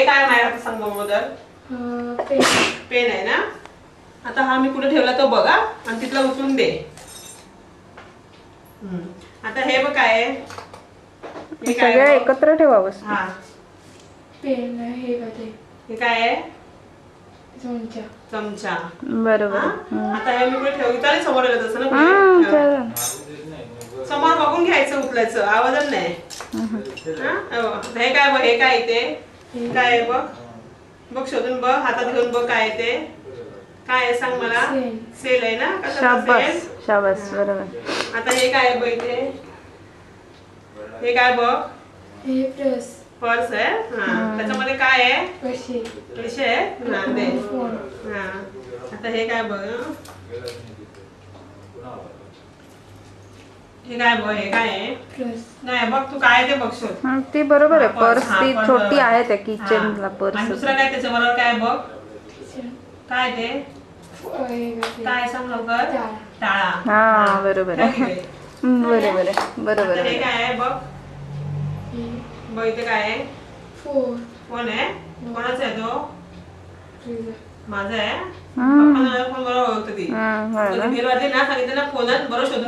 काय नाही आता सांग बरोबर. पेन आहे ना. आता हा मी कुठे ठेवला तो बघा आणि तिथला उचलून दे. आता हे बघ काय आहे. हे काय एकत्र ठेवावं. हा पेन हे काय आहे. चमचा बरोबर. आता हे मी कुठे ठेवू चालेल समोर आलं तसं ना. समोर बघून घ्यायचं उचलायचं आवाजच नाही. हे काय बघ. हे काय ते काय आहे बघ. बघ शोधून बघ हातात घेऊन बघ काय ते काय आहे सांग मला. सेल आहे ना. शाबास शाबास बरोबर. आता हे काय आहे बघ इथे. हे काय बघ. पर्स आहे. त्याच्यामध्ये काय आहे. पैसे आहे ना दे. आता हे काय बघ. हे काय बघ. हे काय आहे. नाही बघ तू काय ते बघ शोध. ती बरोबर आहे. पर्स ती छोटी आहे त्या किचनला पर्स. आणि दुसरं काय त्याच्या बरोबर काय बघ. काय ते काय सांग लवकर. टाळा. हा बरोबर आहे. बरोबर आहे बरोबर. हे काय आहे बघ. बघ इथे काय आहे. फोन आहे. कोणाचा आहे तो. माझा आहे. फोन बरोबर होतं ती बिल वाटली ना सांगितलं ना फोन बरोबर शोधून